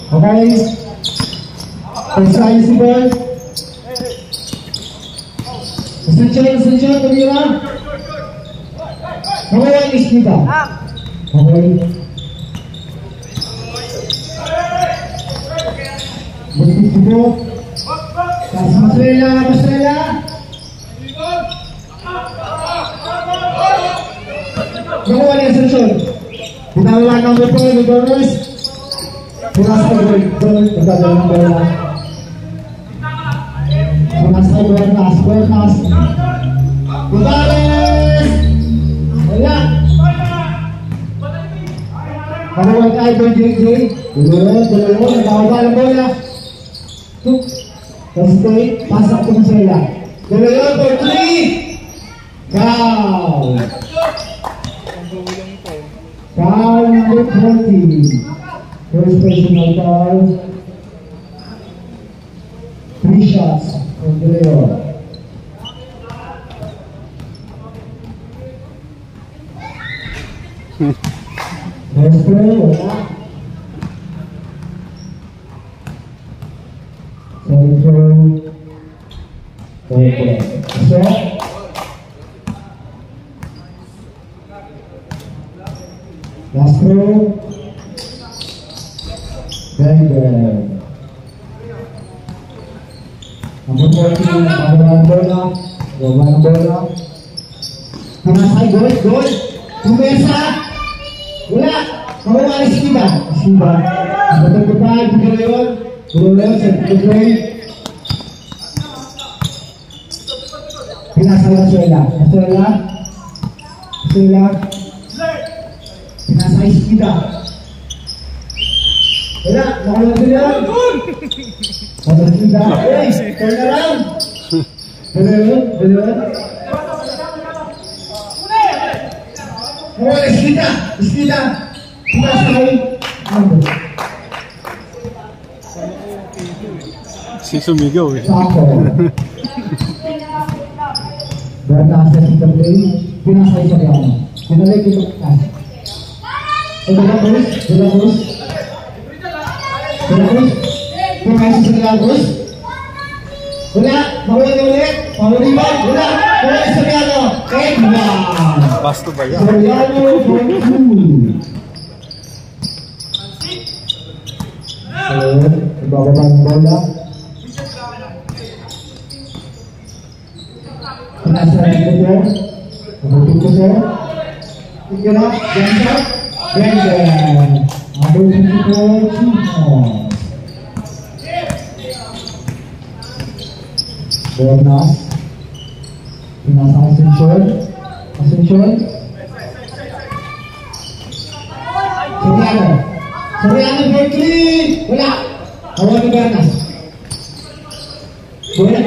Okay. Pagsahin si Boy. Sunshine, tumira. Okay, is kita. Okay. Begitu. Masrela. Nakuha niya sa show. Pinalaman ng ito, ni Boris. Punas ka gol. Pagkagalang bola. Punas ka Bernas. Boris! Wala. Nakuha ka ito, JJ. Dalawa. Nakawa ng bola. Stay. Pasak ko sila. Dalawa for 3. Foul. Foul number 20. First personal foul. 3 shots for De Leon. First play, wala. Second play. Shot. Last throw. Very good. Number 14, Bawang bola. Pinasay, gol. Pumesa. Wala. Mawala Iskida. Betul-betul, De Leon, second play. Pinasay Suela. Pinasay Iskida. Wala, nakuha sila. Iskida. Hey, turn around. De Leon. Nakuha Iskida. Pinasay. Si sumigaw eh. Bernas sa second play. Pinasay sa kanya. Pinalay ito kas. Delagos. Pinasay sa Delagos. Wala. Mawala niya ulit. Pamuriban. Wala. Wala sa Soriano. Basto ba yan? Soriano for 2. Ibababa ng bola. Pinasay ito po. Nabututo po. Tigil up. Brandon. Nabututo po. Bernas. Pinasay Asuncion. Soriano for 3. Wala. Awal ni Bernas. Boleh.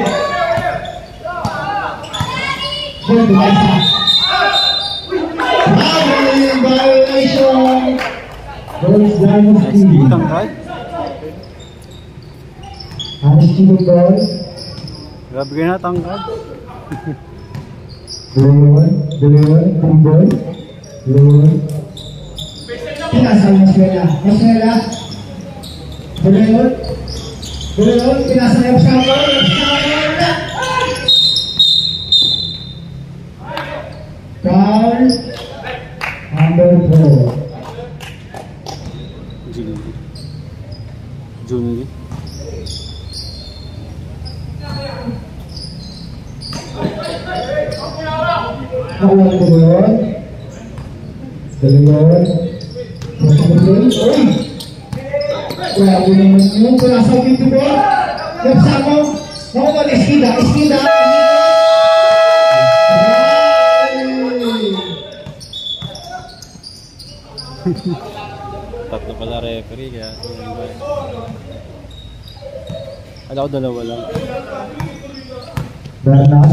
Violation. Boys Dynasty. Harus cukup ball. Grabe ka na tangkad. Deleon, Timbol. Pinasay Maswela. Deleon, pinasay Maswela. Foul number 4. Juni. Deleon. Grabe naman yun. Pinasay dito po. Kapsamo. Nakuha ni Iskida. Tatlo pala referee kaya alam ko dalawa lang. Bernas.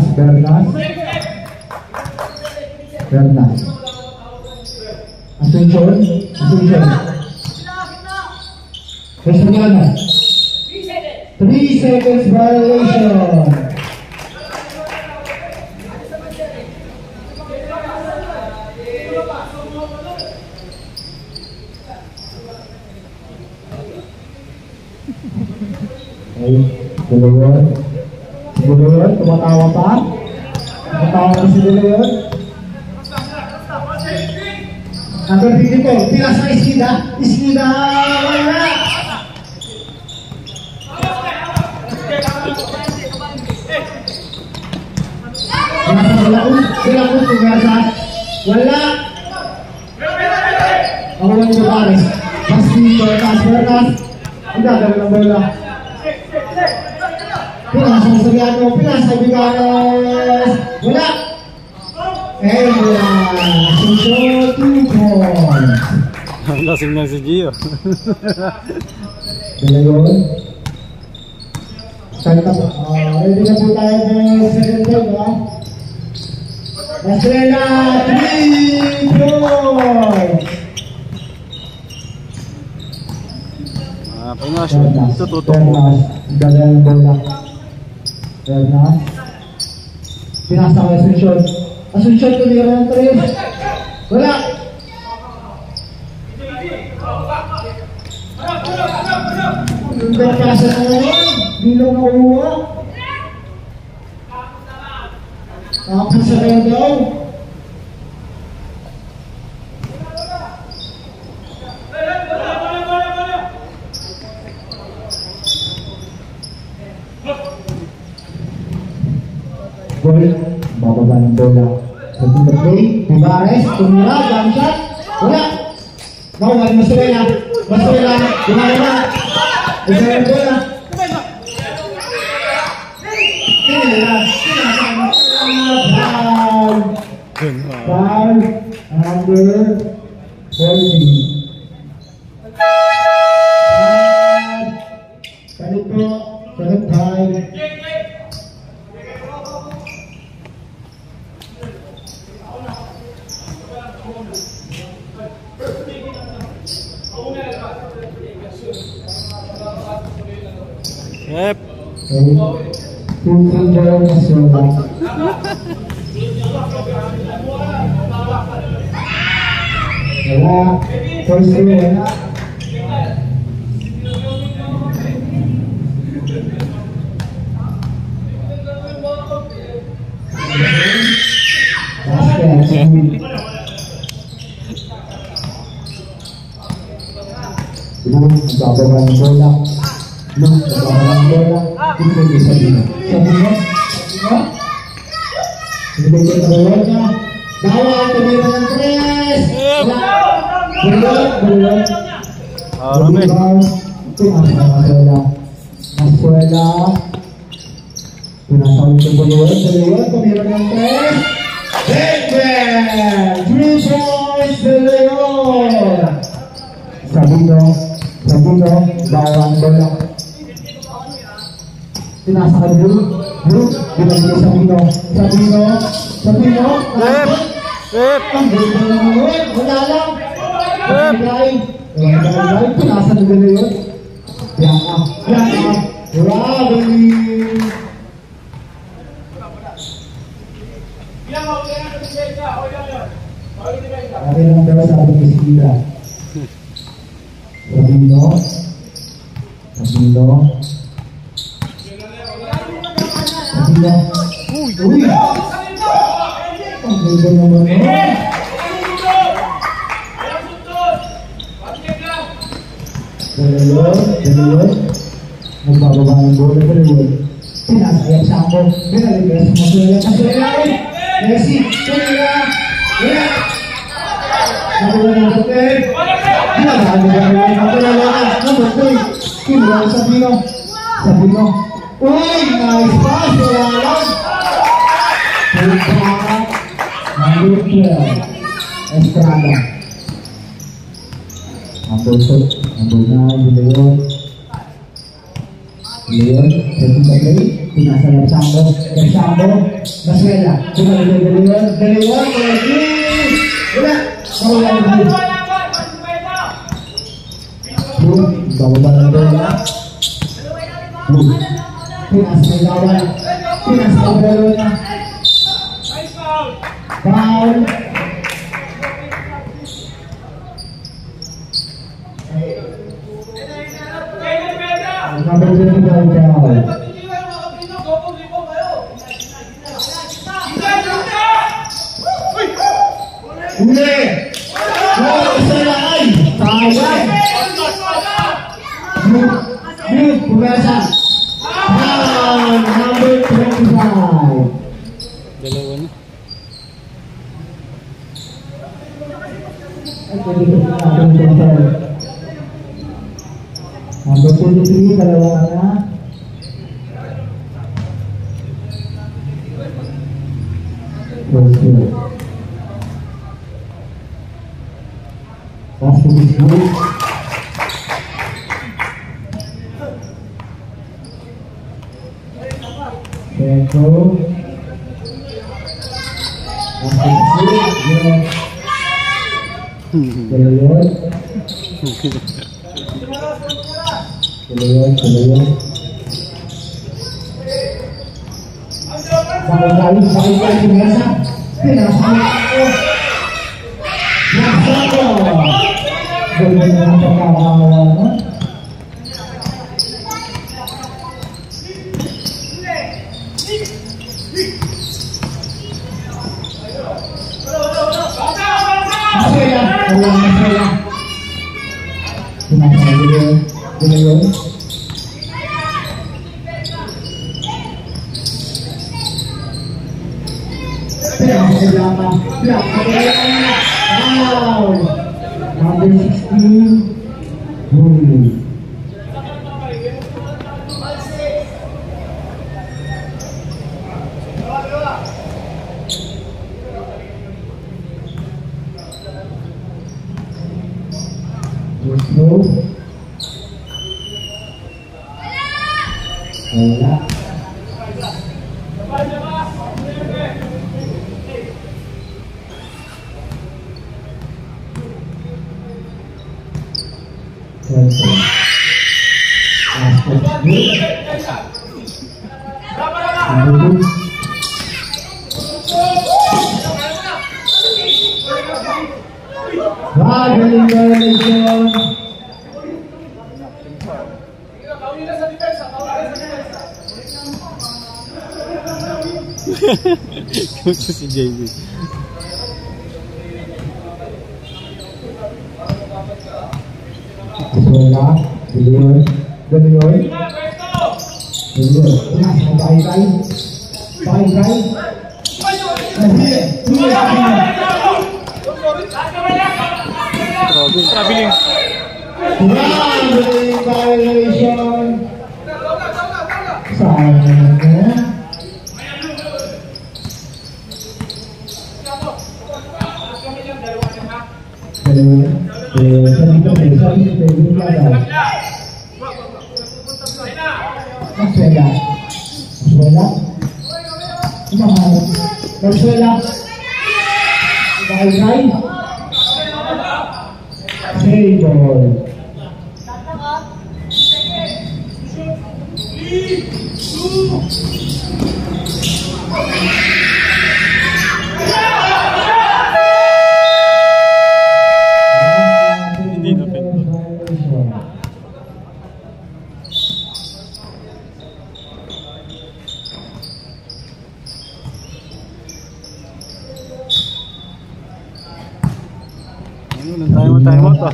Asuncion. Soriano. 3 seconds violation. Okay, Dalayon. Si Dalayon, tumatawa pa. Tumatawa pa si Dalayon. Number 54, pilas na Iskida. Iskida, wala! Sila po tumersa. Wala! Ako lang yung Paris. Basti, Bertas. Ang gagawin ng bola. Pilas ang Soriano. Pilas ang Bigares. Wala! Eh, wala. Suso, 2 points. Lasing lang si Gio. Dalayon. Ready na po tayo ng second game, ha? Estrella, 3 points! Pinas, tututok mo. Pernas, dalawang bola. Pernas. Pinasa ko Asuncion. Asuncion, tumira ng 3. Wala! Hindi ka sa ngayon. Bilong na uwa. Tapos sa kayo daw. Goal. Bababa ng bola. Sa team of play. Bibares. Tumira. Jump shot. Wala. Mawag. Masuela. Masuela. Gumagawa. Isa ng bola. Foul number 40. Balik po, third time. Yep. Wala, first two, wala. Basket. Belum bababa ng bola. Belum bababa ng bola. Ito yung Sabino. Sabino? Sabino? Ibigay na bola niya. Bawal, tumira ng 3. Bulot. Rami. Masuela. Pinasawin sa Bulot. Tumira ng 3. Bang! 3 points de Leon. Sabino. Bawal ang bola. Pinasa ka Bulot. Binagay Sabino. Yep. Ang ganda naman. Wala lang. Pinasa na gano'n yun. Yan. Grabe. Grabe naman daw sabi ni Sila. Sabino. Uy! Ang ganda naman yun. Dalayon. Magbababa ng bola. Dalayon. Pinasayang Sambo. Binaligas Masuela. Messi. Tumira. Wala. Nakuha ng hotel. Ginagawa ng Dalayon. Nakulalakan. Number 3. Kinuha ng Sabino. Uy! Nice pass. Wala lang. Pagkakat. Number 12. Estrada. Number 9, Leon, setting the play, pinasa ng Sambo, Masuela, pinalagay Leon, wala, mawala ng Blue. Bababa ng bola, Blue, pinasa ng Lawan, pinasa ng bola, foul. Number 25 down. Uli! Isa ay! Sayang! Mute! Pumasa! Number 25. Dalawa na. Number 23, dalawa na. Basket is good. Tempo. Basket is good. Keluar. Sekali biasa. Number 16, Bully. Lucu si JB. Bola, Delion, Traveling. Violation. Sayangnya. Time out ah.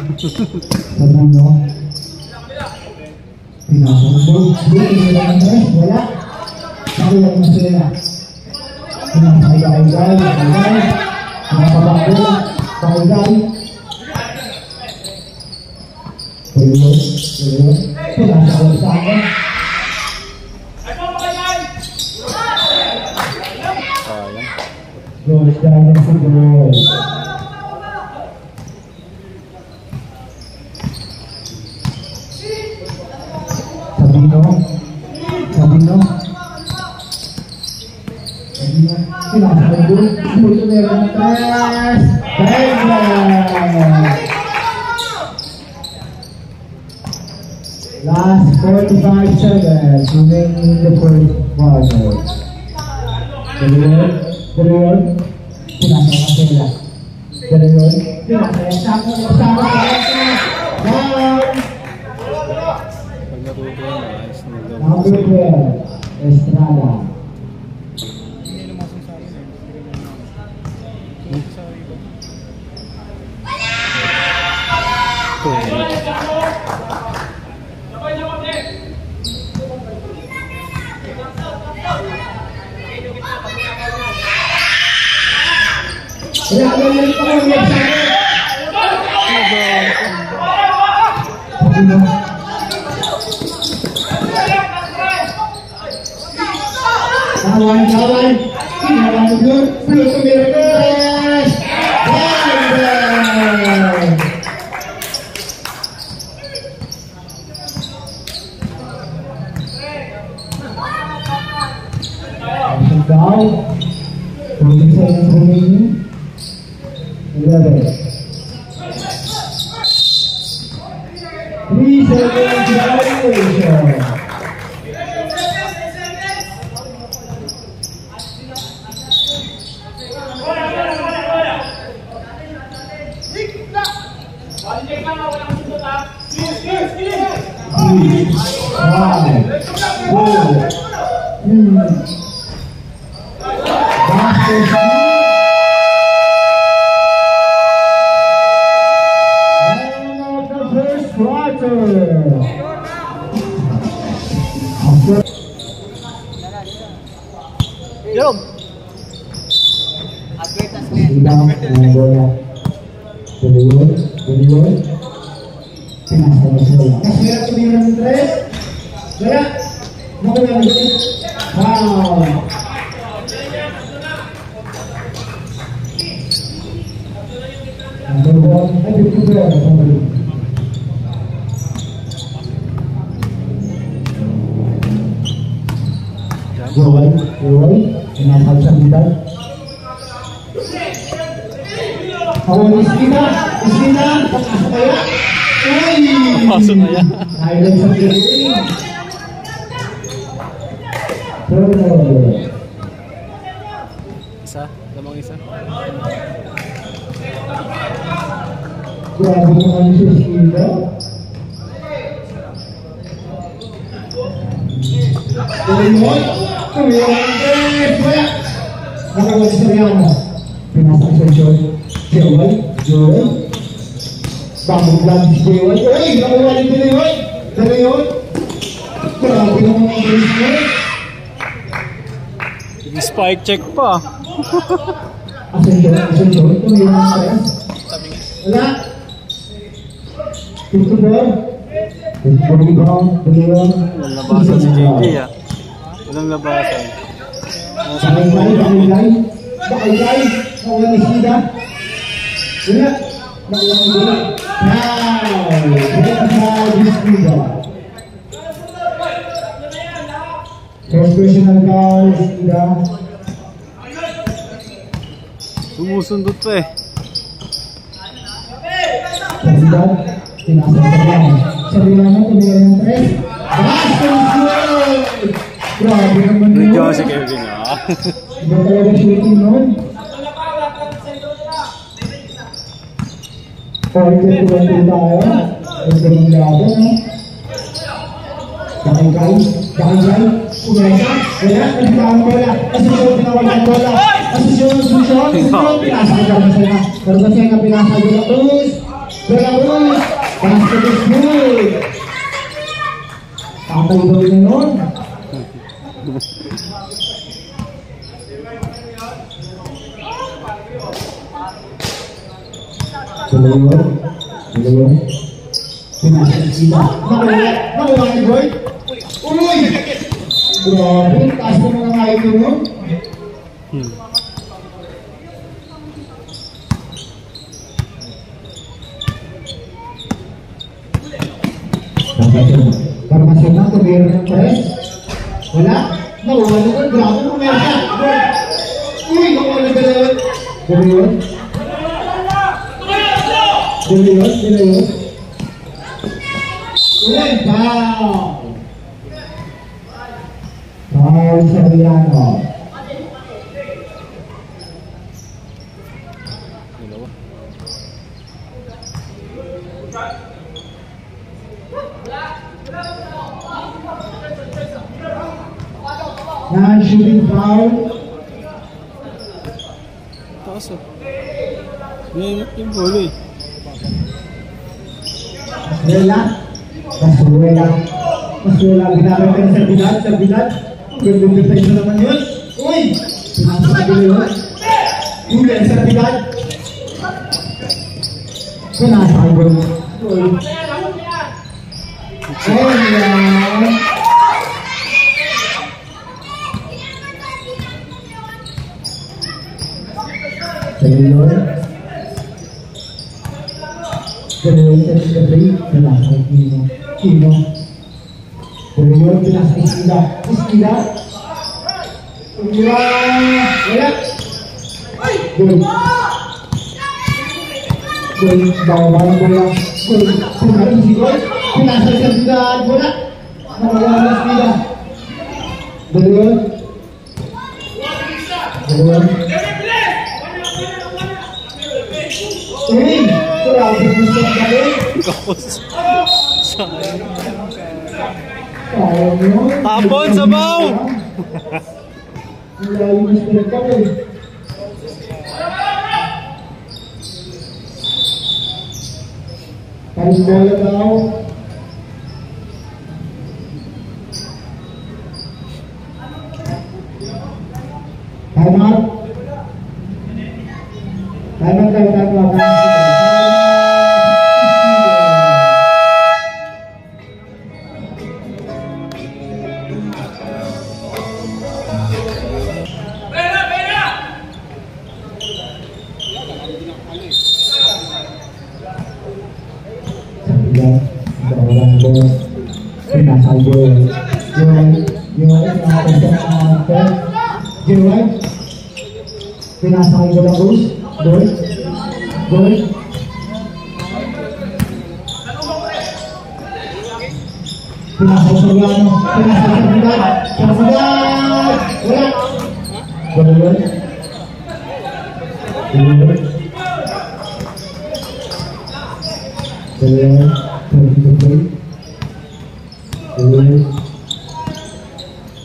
Last 45 seconds remaining in the first quarter. Delion, pinasaya Delion, pinasaya down. Number 12, Estrada. Kawan-kawan, tinggal mundur, belum beres. Down. Position remaining. 11. 3 seconds violation. Jerome. Bilang bola Delion pinasa bola Kasih kemudian tres. Gerak. Mau yang ini. Wow. number 1 ayo kita kembali Joy pinasa kita Kawan Iskina, pasang kaya. Pasok na yan. Highlight sa kiri. Isa, lamang isa. Grabe naman si Iskina. Tuloy. Nakawag sa Rihanna. Pinasa sa Joy Bangun lagi si Dewa. Nakuha ni Dewa. Grabe naman ang Dewa. Spike check pa. Asan Joy ito yung saya Wala. Ito ba? Walang labasan si JJ ah. Walang labasan. Bakay. Nakuha ni Sida. Wala. Nakuha ni Dewa. First personal foul, Sida. Sumusundot pa eh. Sida, pinasa sa Rihanna. Sa Rihanna, tumira ng 3. Grabe naman yun. Medyo si Kevin ah. Iba talaga shooting nun. Order 20 tayo. Order ng laban, no? Bakay. Umesa. Wala. Nagkaan bola. Asisyon, pinawalan bola. Asisyon. Pinasa ka na. Pero kasi nga pinasa Veracruz. Basket is good. Tatay daw yun nun. Dalawa. Pinasa sila. Nakuha ni Boy. Uy! Grabe, taas mo mga nga ito mo. Parmasin na, tumira ng press. Wala. Nakuha ni Boy. Grabe mo meron siya. Uy! Nakuha ni Boy. Dalawa. Uy! Foul! Foul sa Rihanna. Dalawa. Non-shooting foul. Taas ah. Yung bolo eh. Masuela. Ginamit ka na sa Bidal. Gandang defense na naman yun. Uy! Pinasok ko yun. Huli sa Bidal. Pinasok ko yun. Uy. Ayan. Dalawa sa Gabriel, pinasa Kino. Dalawa pinasa Iskida. Wala. Gol. Bawa-bawa bola. Gol. Pinasa Iskida. Bola. Nawala Iskida. Dalawa. Grabe mo sa gabi. Kapos. Sayang. Kaya mo. Tapon sa baw! Wala yung Mr. Gabi. Kalimbola daw. Time out. Pinasang ko lang Gol. Pinasang Soriano. Pinasang Sabidad. Wala. Gol.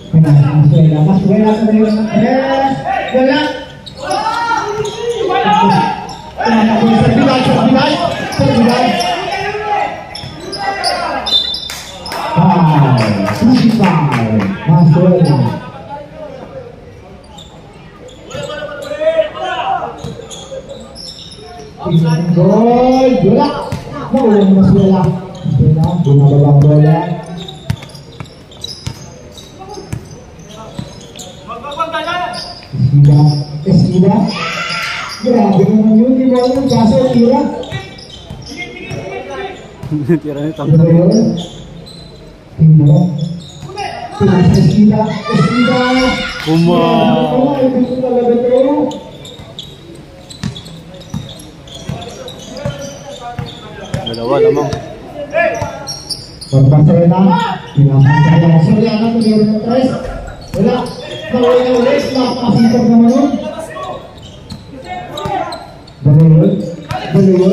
Pinasang Suela. Masuela sa mga wala. Sabidad. Masuela. Gol. Bola. Maulang Masuela. Binababang bola. Eskida. Grabe naman yun, di ba yun? Kaso, tira. Tira nito. Tingnan. Eskida. Uma. Gusto talaga ito. Dalawa lamang. Pagpasaya na. Pinasasaya. Soriano, meron ng tres. Wala. Nawala na ulit. Napakasipag naman yun. Dalawa.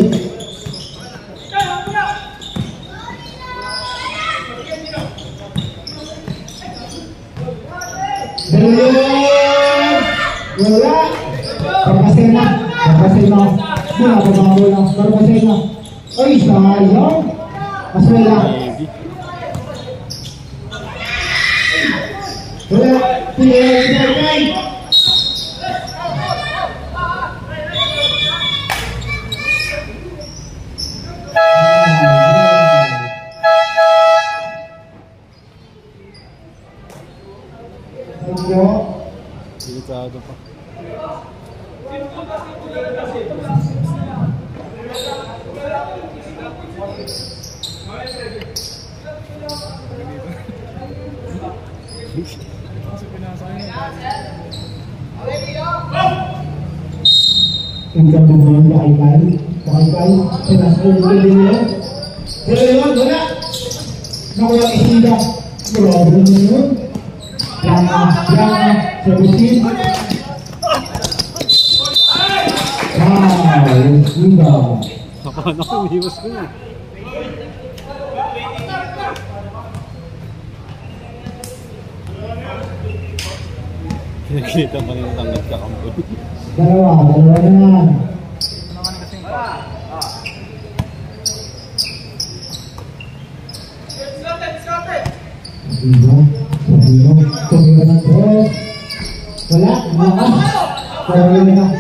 Wala. Pagpasena. Pagpasena. Ay, sayang. Masuela. Wala. Pinagay. Delikado pa. Tingnan mo yung Kaikai. Pinasok ko din yun. Wala. Nawala Eskida. Grabe naman yun. Yana. Sabutin. Eskida. Paano ko umiwas ko yun? Nakikita pa rin ang tanggap sa kampo. Dalawa na yan. Sabino ng tres. Wala, Carolina.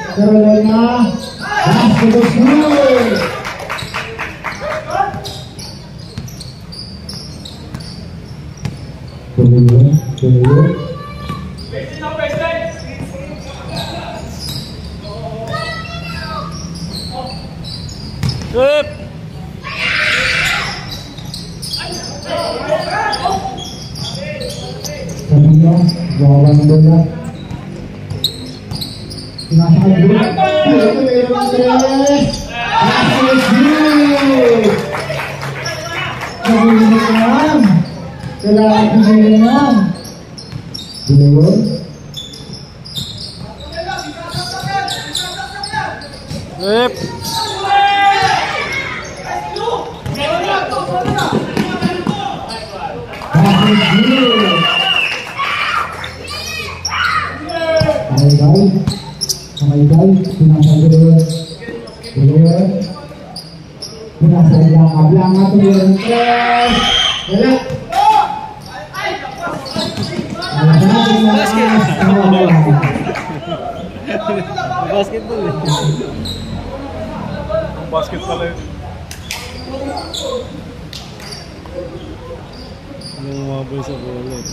Basketball school. Tuloy. Up! Sabino, gawan bola. Pinasakal bola. Ito meron ng tres. Basketball school. Sabino naman. Kailangan Sabino naman. Tuloy. Up! Kamay-gay, pinasagod. Pinasagod, ablang at yung tres. Basketball eh. Basket pala yun. Yung mabay sa bola eh.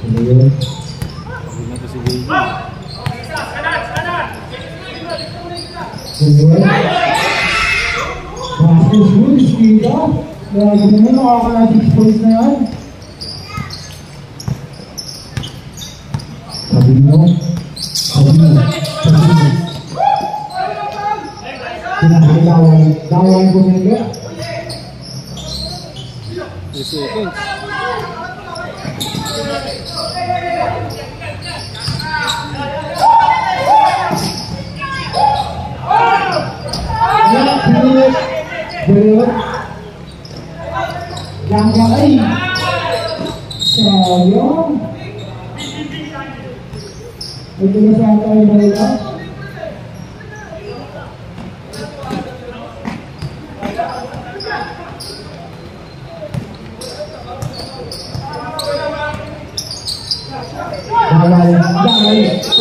Pagod na to si JJ. Lagi naman nakaka-6 points na yan. Sabino. Dawan ko nila. 3 seconds. Yang ay sayang. Ito na sa tayo bola.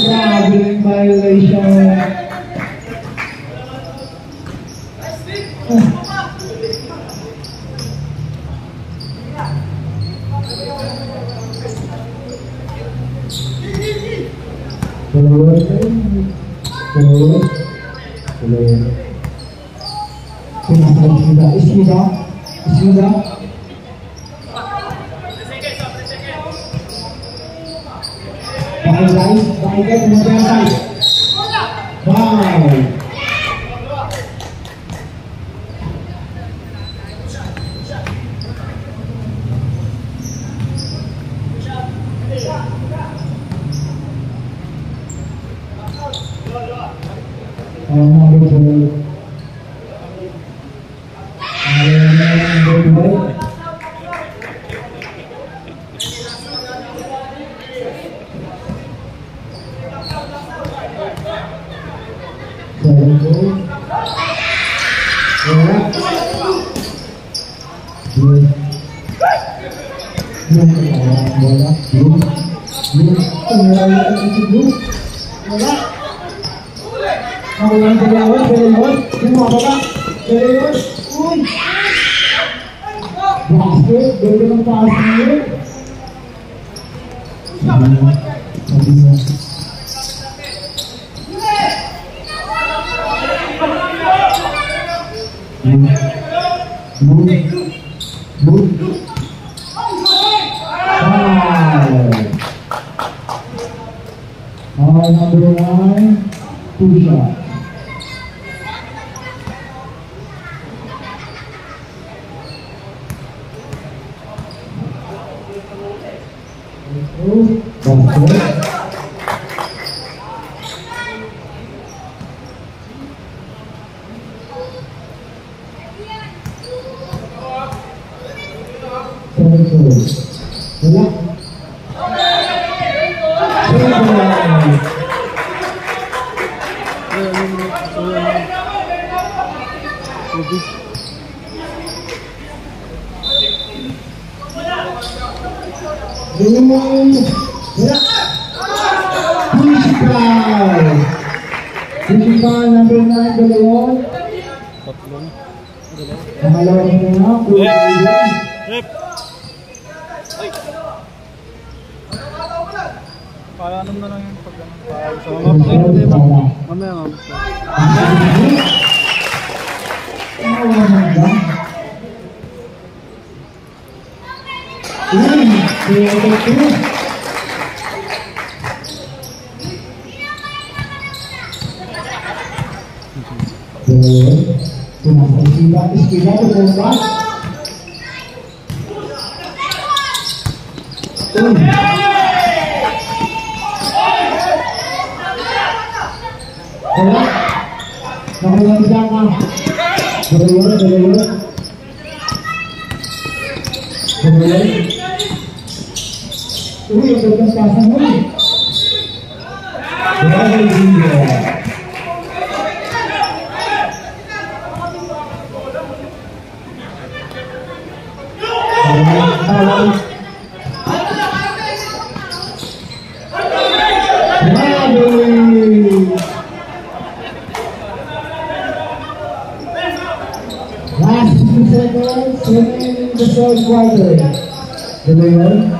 Traveling violation. Ismida. Baik guys, kemudian guys. Wow. Number 9, push up. Basket. Principal number 9, Galayon. Pangalawang na, Kuya. Paano na lang yung pag-ano? Sa mga pag-ano, mamaya nga. Last 2 seconds in the third quarter. Galayon.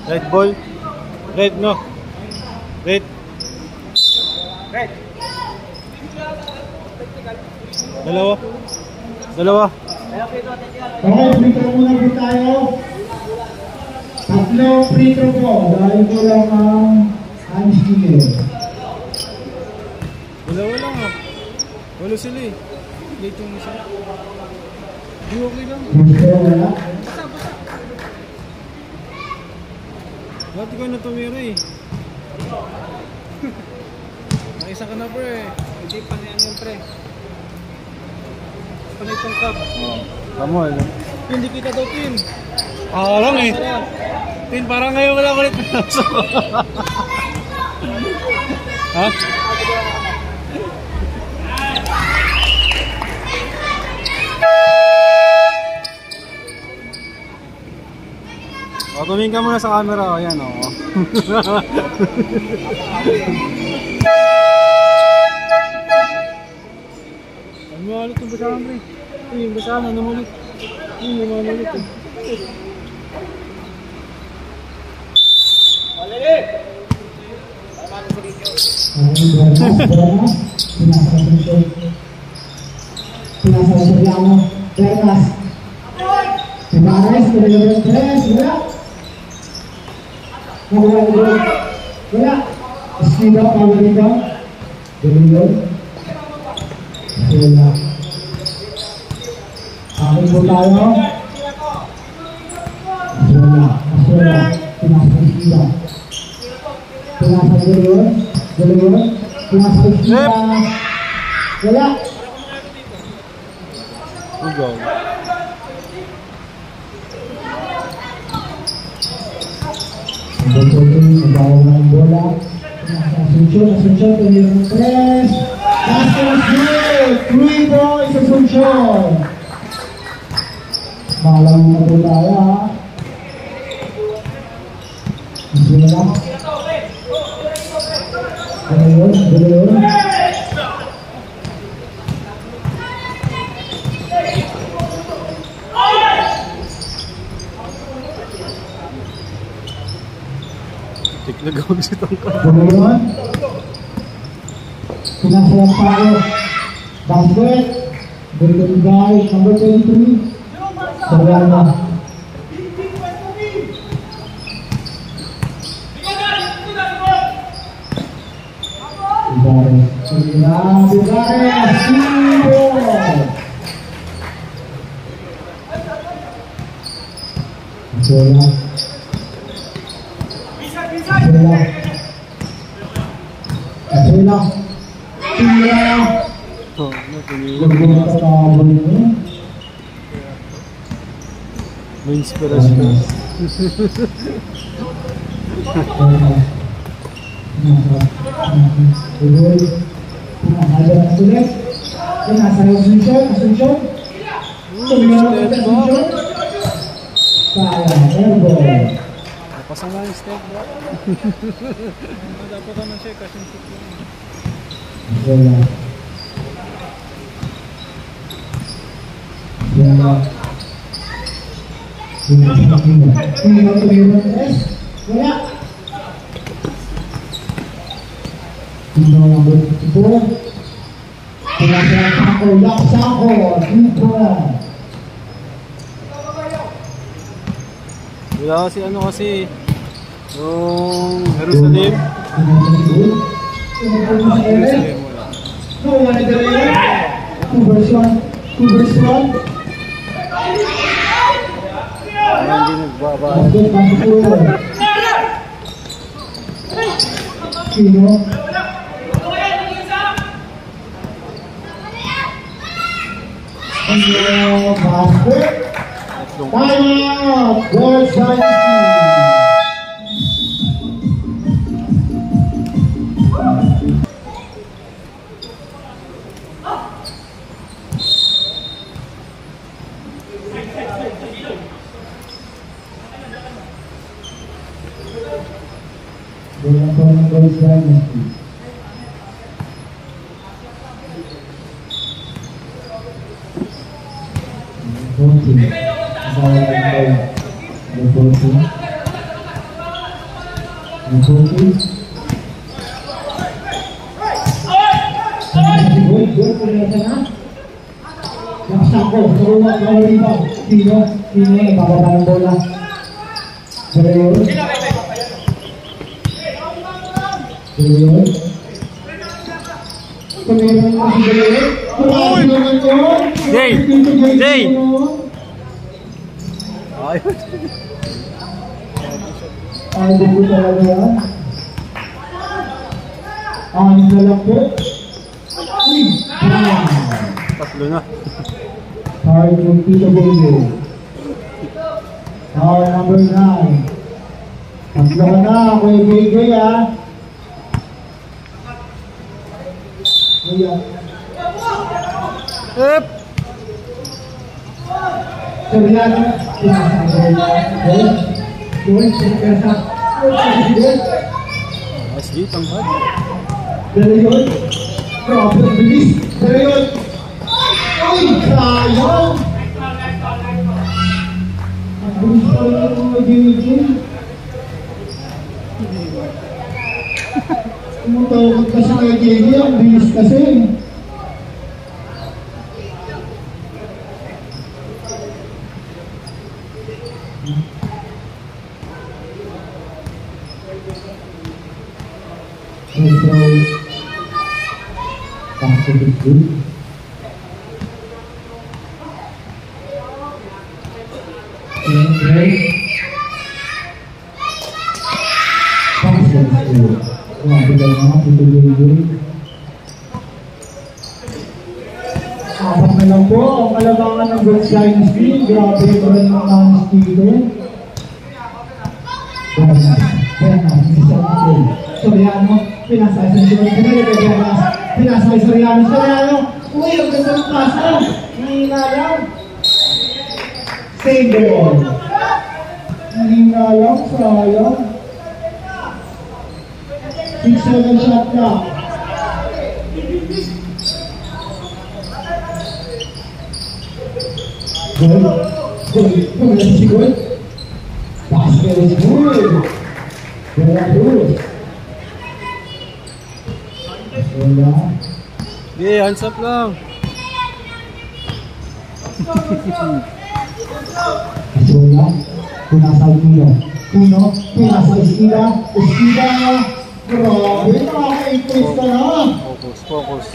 Red ball. Red no. Red. Red. Dalawa. Dalawa. Okay, free throw muna po tayo. Tatlo free throw po. Dahil ko lang ang unskilled. Dalawa lang ah. Walo sila eh. Late yung isa. Di okay lang. Free throw wala. Ba't ko na tumira eh? Naisa ka na pre. Hindi pa niyan yung pre. Panay tangkap. Oo. Tama eh. Hindi kita daw Tin. Lang eh. Tin parang ngayon wala ulit na. Ha? Tumingin ka muna sa camera. Ayan, o. Ano mo ulit yung basahan, pre? Yung basahan, ano mo ulit? Yung ano ulit, eh. Wala. Ugaw. Bawal ng bola. Asunsyon, tumira ng press. Basket good! 3 points, Asunsyon. Malang na po tayo, ha? Bola. Ganoon. Tik na gawag si Tongkol. Ganoon. Pinasalang tayo. Basket. Golden guy, number 23. Sarwana. Bigares, Sibo. Bola. Tira. Oh, natinilo. May inspirasyon. Napasang nga yung step, bro. Dapat naman siya kasi wala. Tingnan ang buong ito. Pinasarap ako, laksa ako, dito. wala kasi ano kasi yung Jerusalem. Jerusalem wala. No, wala na rin. 2 verse 1. 2 verse 1. Hindi nagbaba. Sino? Basket. Timeout. Girls Dynasty. Girls Dynasty. Sino bababa ng bola? Ganoon. Jay! Jay! Ayun. Ay, buko talaga yan. Ang lalaki. Tatlo na. Hard yung Tito Baby. Power number 9. Tatlo ka na, Kuya Baby, ha? Kuya. Ep! Sabihan, pinasagay na. Boy, Persa. SG, tangkad. Dali yun. Grabe, ang bilis. Dali yun. Ay, sayang. Ang bilis pa rin ang mag-i-i-i. Tumutawag kasi kay Jenny, ang bilis kasi. Back to the school. Okay. Back to the school. Grabe ka na, tutuloy-tuloy. Apat na lang po ang kalabangan ng Girls Dynasty. Grabe ito rin ang nanis dito. Soriano, pinasay sa Soriano, pinasay Soriano, uy, ang ganda ng pasa, nahina lang. Save the ball. Nahina lang, sayang. 6-7 shot na. Good, si good. Basket is good. Good. Wala. Yeah, hands up lang. Wala. Pinasal Pino, pinasal Eskida. Grabe, nakaka-increase ka na. Focus.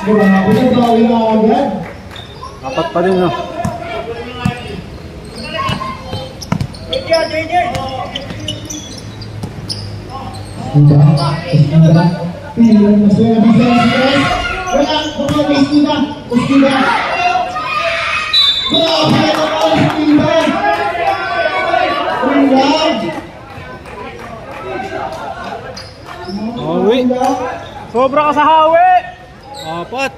Grabe, nagbawi na agad. Apat pa rin, no? Eskida. Pino, masaya na stress. Wala, baka may Eskida. Grabe naman, Eskida. Hawi. Sobra ka sa hawi. Apat.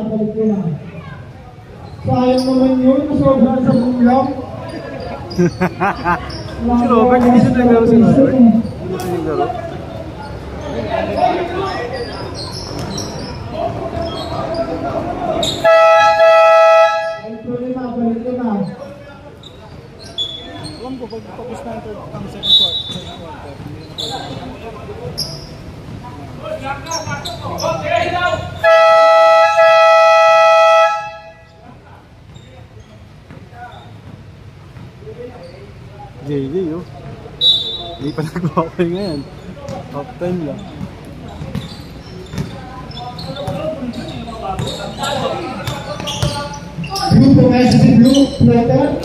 Balik na. Sayang naman yun, sobra sa bulang. Si Robert, hindi siya naglaro si Robert. Hindi siya naglaro. Balik na. Alam ko, pag tapos na ang second quarter. JD, oh. Hindi pa nag-okay ngayon. Top 10 lang. Blue po guys, si Blue, Plater.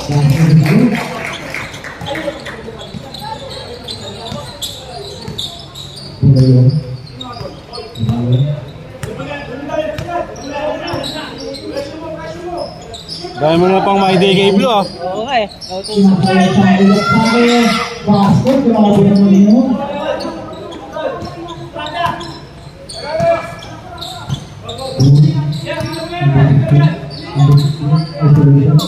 Dahil mo na pang ma-ID kay Blue, ah. Oo nga eh. Basket, grabe naman yun. Grabe naman yun.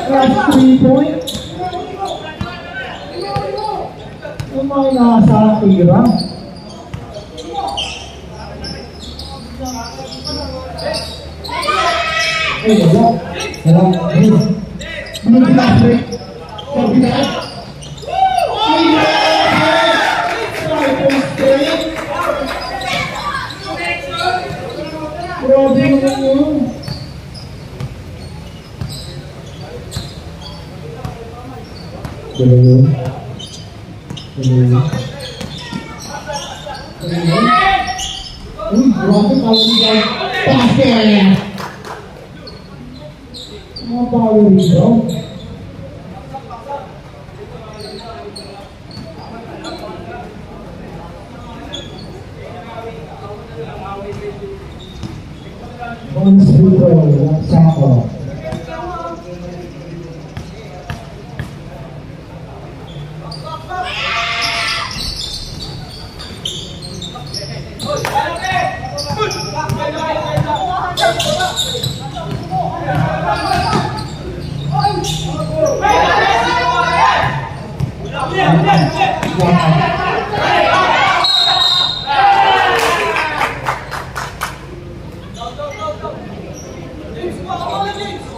Last 3 points. Yung mga nasa tira. Grabe naman yun. Uy, grabe pala nito. Basket! Mga power nito. Bonus free throw, Laksako.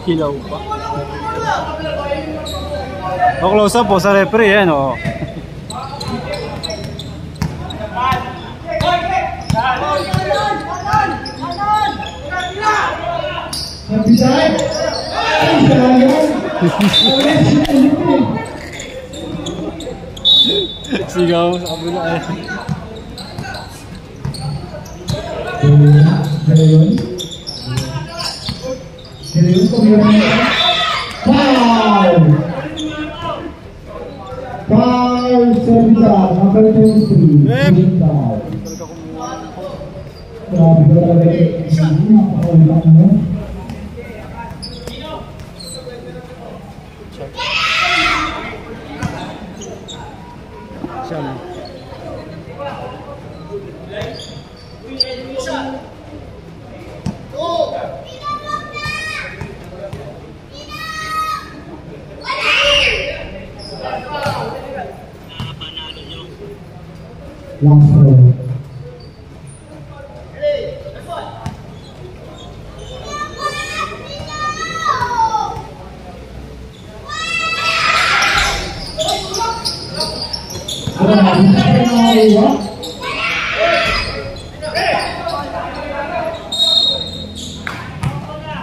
Kilaw pa. O, close up po sa referee, yan o. Napisay! Ay, salayan! Sigaw sa kabila eh. Galayon. Galayon ko meron. Foul! Foul, Serbia, number 23. Foul. Grabe ko talaga eh. Napakaulang mo. Siya. Last row.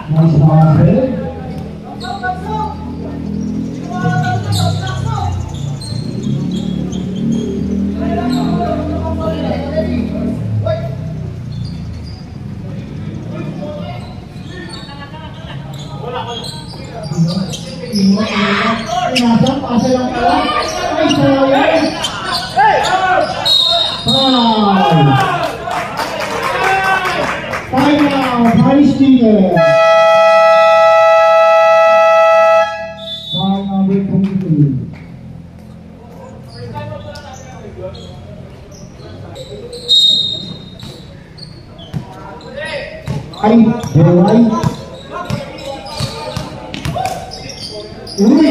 Nice pass. Pinasang, pasa lang pala. Ay, sayang. Foul. Time out, Paris Leader. Foul number 23. Ay, Delay. Uy!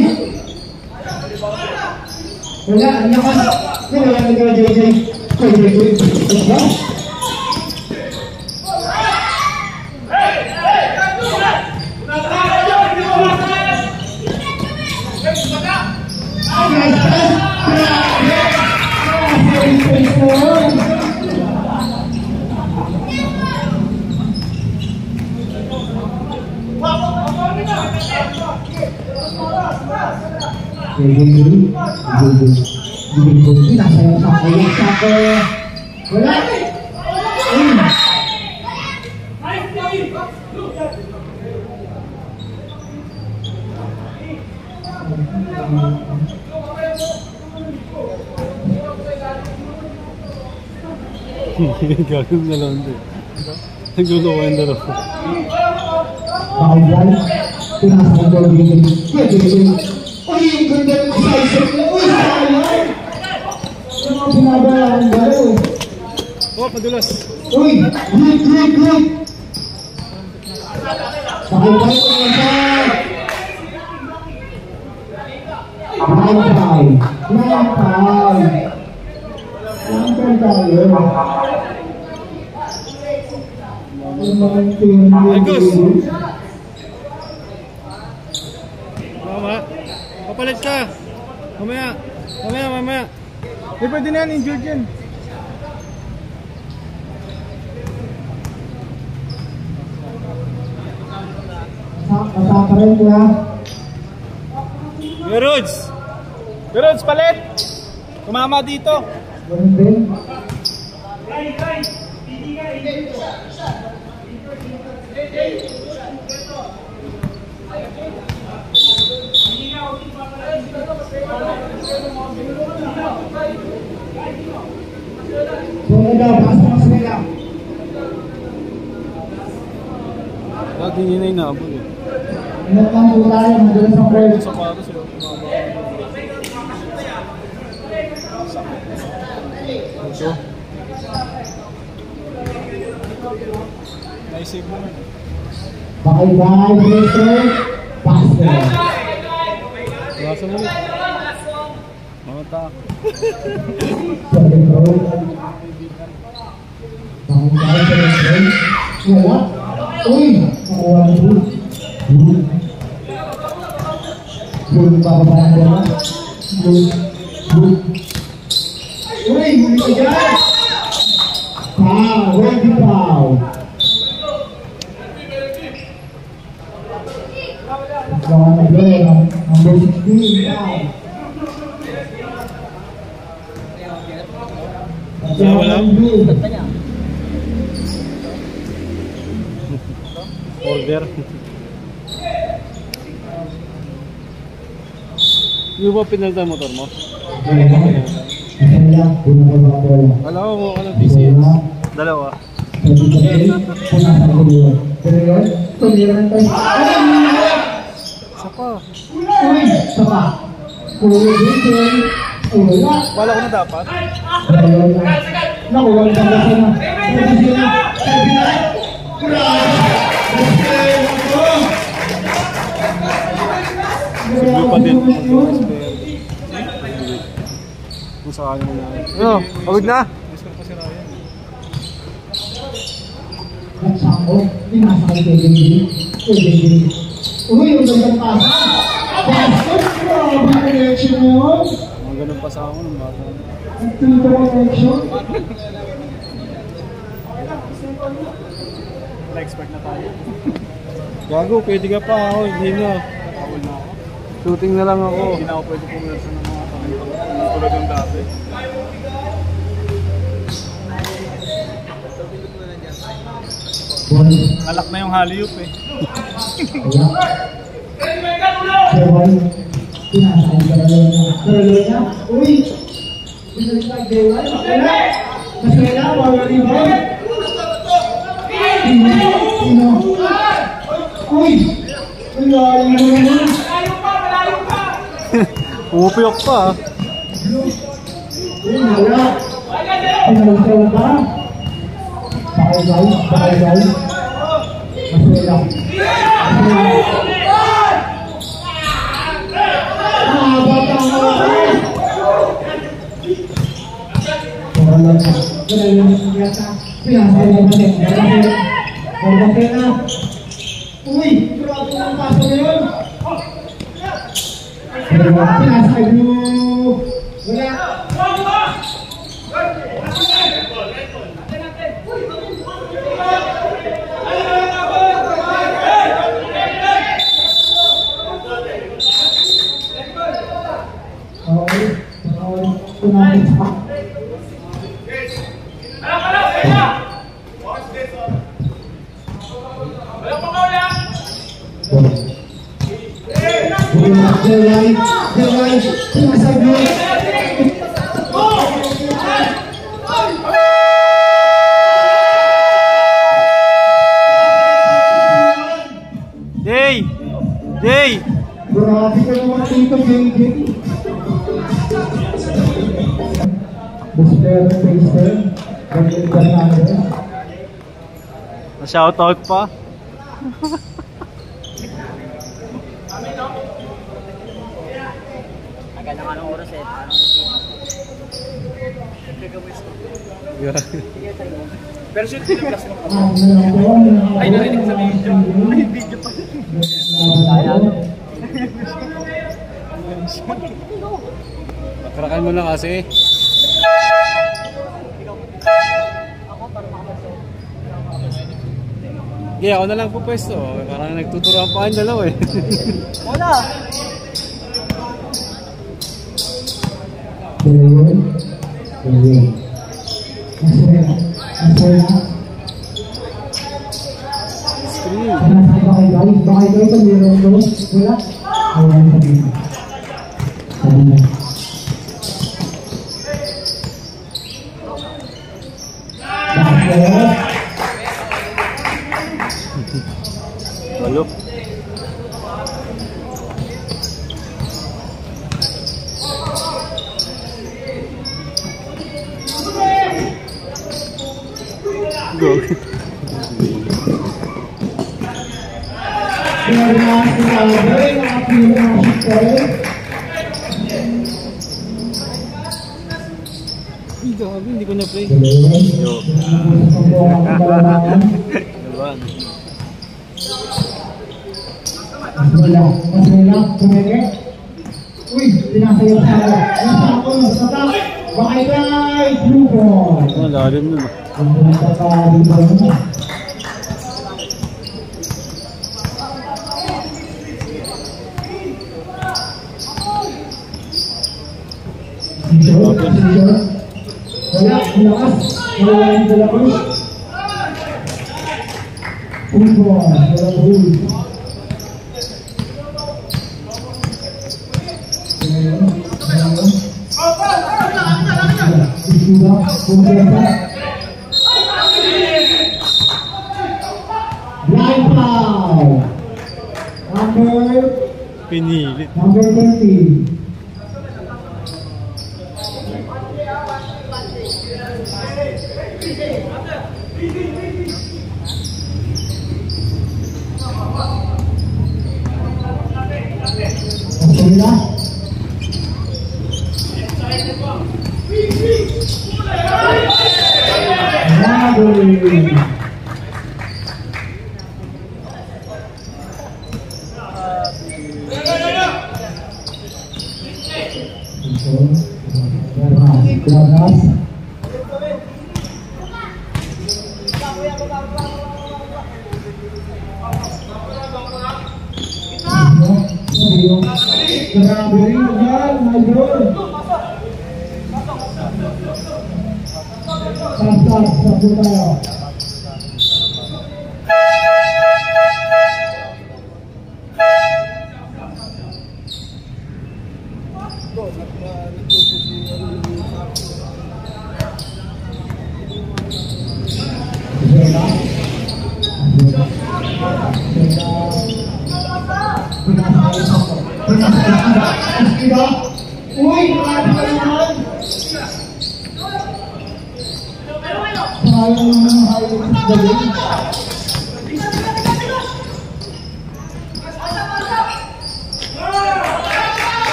Wala, ang lakas. Wala na nagawa, JJ. Diba? Wala. Gagawin na lang din. Nagluluwa yung dalawa. Bawal. Pinasa ng goal game. Uy, yung ganda ng isa-isip mo. Uy, sayang. Yung mga binabayaran gano'n. Oh, padulas. Uy, hit. Pakibay ko naman siya. Lang tayo. Agos. Mama, papalit ka. Mamaya. Eh, pwede na yan, injured yan. Masaka rin kuya. Rods, palit. Tumama dito. Ganun din. Sunod daw, pasok mas nila. Hindi niya na inabot eh. Ingat lang po tayo, madalas ang ball. Sa patos yun. Ito. Naisave mo na. Bakay-bakay, Blazer. Basket. Basa mo ulit. Mata. Sorry, bro. Bakay-bakay, Blazer. Wala. Uy! Nakuha na po. Good, bababa na bola. Good. Uy! Hindi ka dyan! Foul! Ready foul! Baka na-blow. Number 16. Foul! Wala. Order. Yung ba pinalta motor mo? Wala ko ka ng PCX. Dalawa. Isa pa. Wala ko na dapat. Siguro pa din. Kung saan mo na. Ano? Pagod na? Gusto ko si Ryan. Uy, yung gandang pasa. Basket, grabe connection yun. Mga ganun pa sa ako ng bata. Ang tito connection. Wala-expect na tayo. Gago, pwede ka pa ako. Hindi na. Awal na ako. Shooting na lang ako. Hindi na ako pwede pumirsa ng mga pangitang. Hindi tulad yung dati. Alak na yung Halleyup eh. Uy! Masaya, wala rebound. Uy! Pumupiyok pa. Wala. Pinagsaw pa. Bakay-bakay. Masaya. Uy! Grabe ang paso na yun! Pinasay mo! Wala! Jay! Grabe ka naman dito, JJ. Buster, Pacer, Daniel Fernandez. Na-shoutout pa. Agad na nga ng oras eh. Pero shoot sila plus mo. Ay, narinig ko sa video. Ay, video pa. Pakrakan mo lang kasi. Okay, ako na lang po pwesto. Parang nagtuturoan pa kayong dalaw eh. Wala! Go. Gabi, hindi ko na-play. Yo. Gaban. Uy, pinasayot sa ako. Nasa ako, nasa bakay kay Blue Boy. Lalim nun. Ang punta ka dito naman. Wala, malakas. Wala yung dalawin. Blue Boy, dalawin. Blind foul. Pinilit. Number 20.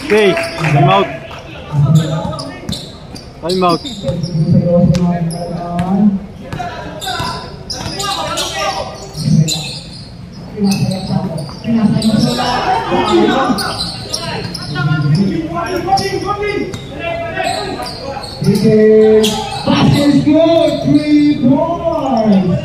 Okay, time out. Time out. Pass is good, 3 points.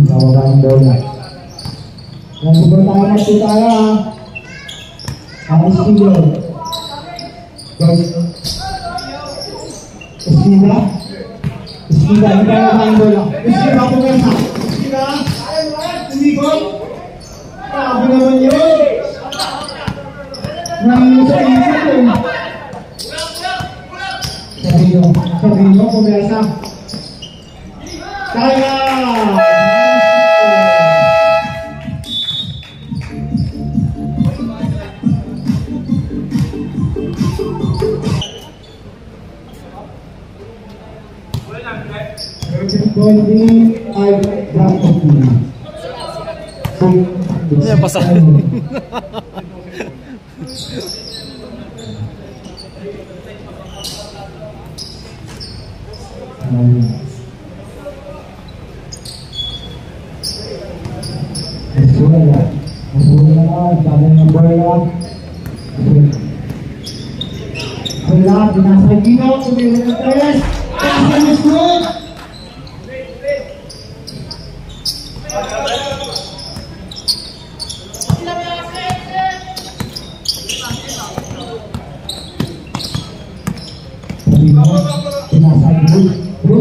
Tawagan bola. Yang pertama kita harus tinggal. Istilah tawagan bola. Istilah pemirsa. Istilah. Ini gol. Apa namanya? Namanya itu. Sergio pemirsa. Kaya. Ini apa sah?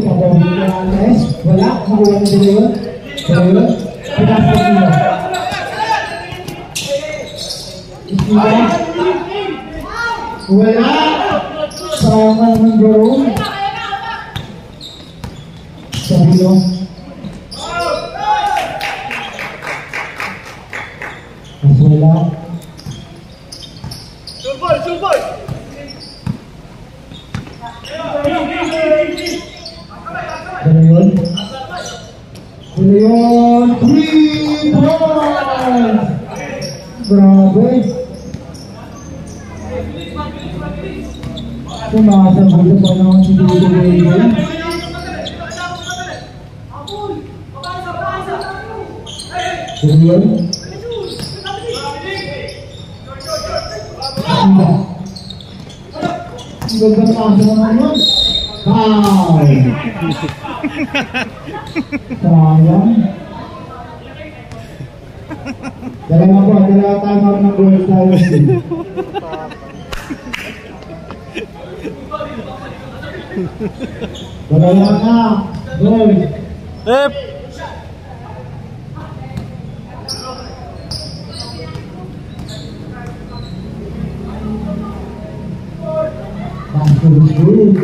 Pabawin na Andres. Wala. Makuha na sila yun. Pinasok nila. Ismila. Wala. Sama naman Jerome. Sabilo. Wala. Sulboy! Dalayon. 3 points! Grabe. Sumasagot pa naman si Dudu Dalayon. Dalayon. Ang ganda pasa naman yun. Foul! Sayang. Dalawa timer ng goal tayo. Dalawa na. Goal. Basket is good.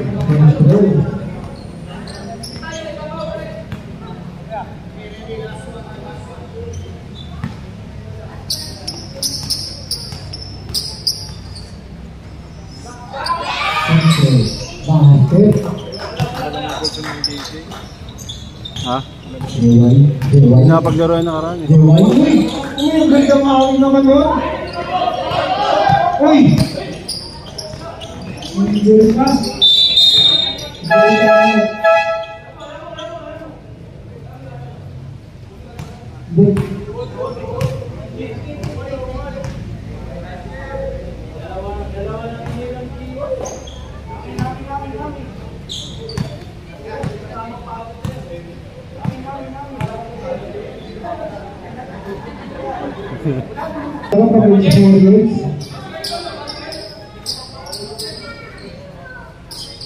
Ha? Jeway. Napaglaruan na karaan eh. Jeway. Uy! Ang ganda mahawin naman yun. Uy! Hindi ka.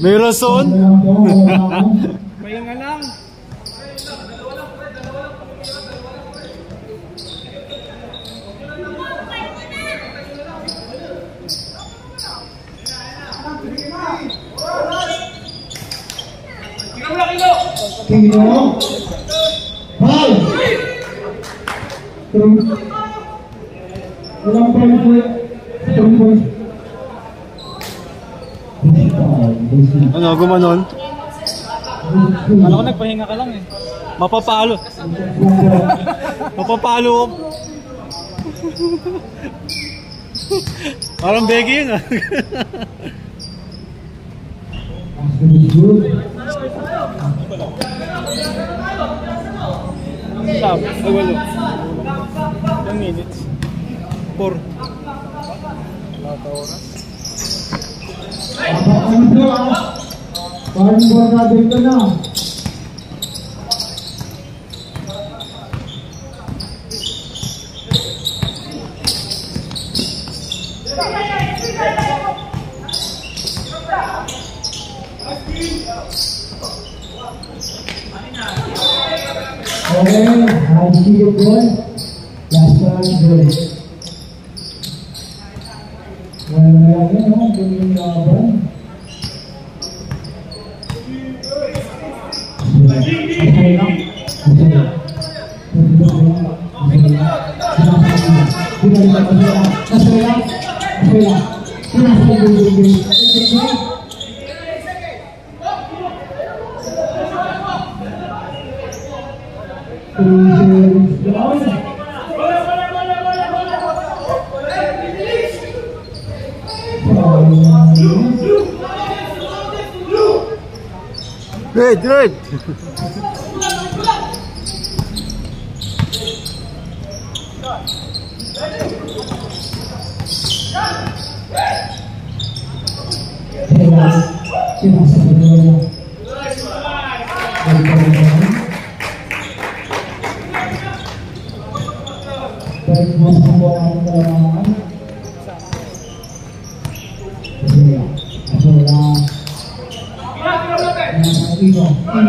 May rason? Pahinga lang. Kino. Ball. Walang point. Ano, gumanon? Ano ko nagpahinga ka lang eh. Mapapalo. Mapapalo ko. Parang Becky yun ah. Stop. Ay, walo. Ilang minutes? 4. Lata oras. Parang buwan natin ka na. Okay, high speed goal. Last one goal. Wala yan, no? Ganyan laban. Okay lang. Okay lang. Great. Sino? Ay,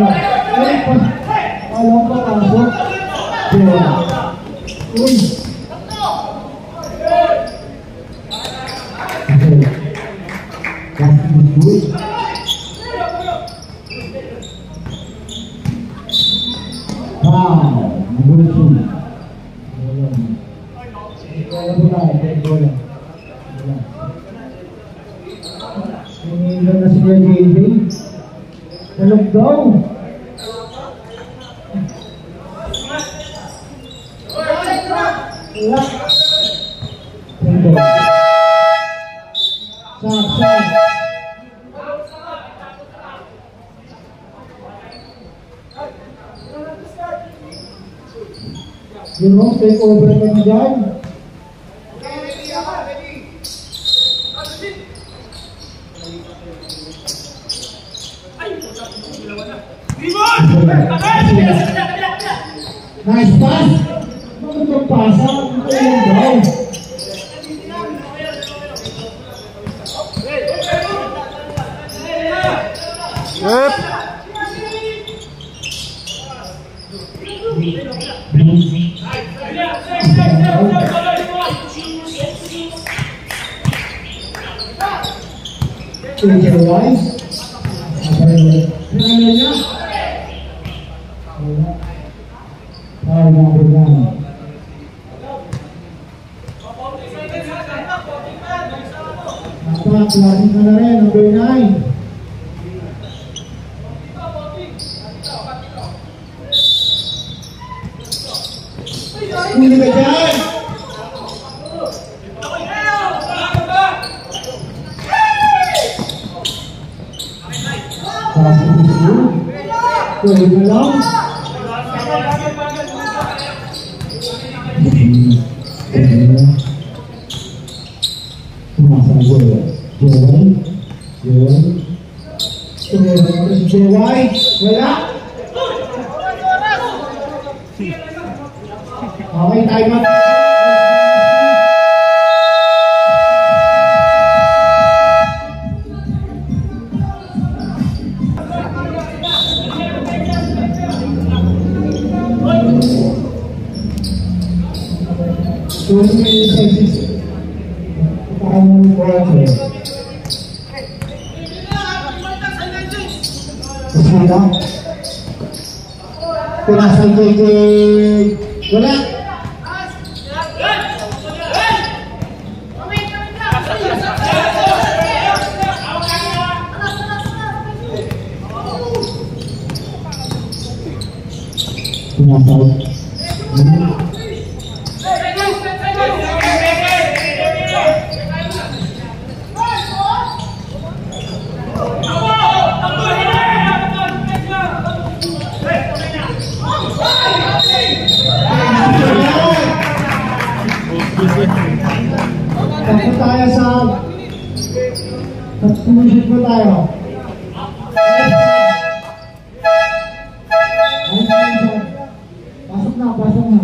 alam pa pasok. Bola. Uy. Okay. That's good. Wow. Number 2. Bola. Hinihilan na si Kuya JJ. Talog daw. Wala. Sak. Yun mo, take over ka na dyan. Nice pass! Bakit magpasa? Ayun daw. Yep. Wise. Klaseng ka na rin, number 9. Hindi ka dyan! Klaseng gusto. Tuloy na lang. Tumasang bola. Joel. Wala. Okay, time out. Pinasal JJ. Wala. Pinasal. Tapos tayo sa sumisit po tayo. Pasok na.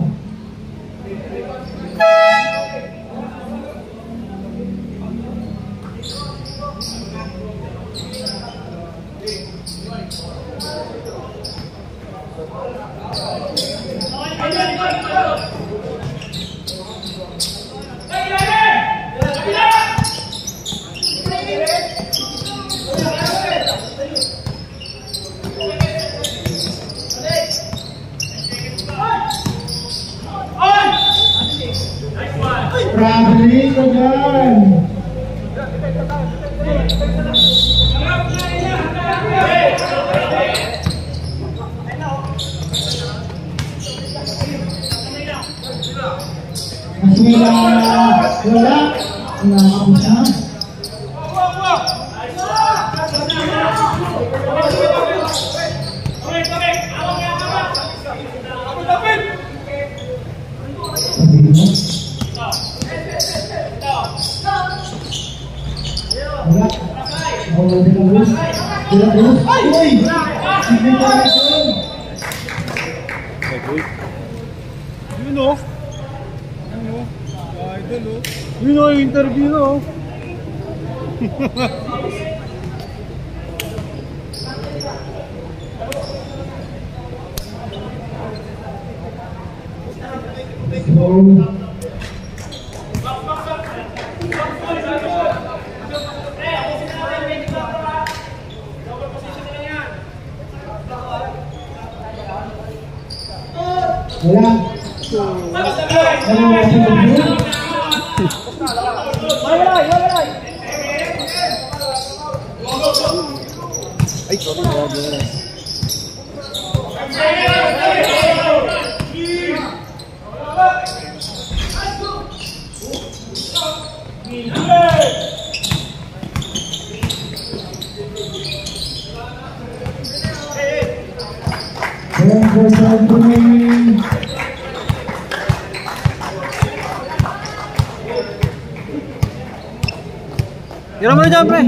Traveling ko dyan. Masila. Wala. Nakakapos na. Yun o, yung interview na o. ball. Wala. Ay, sorry. Grabe. Tira mo na dyan, pre.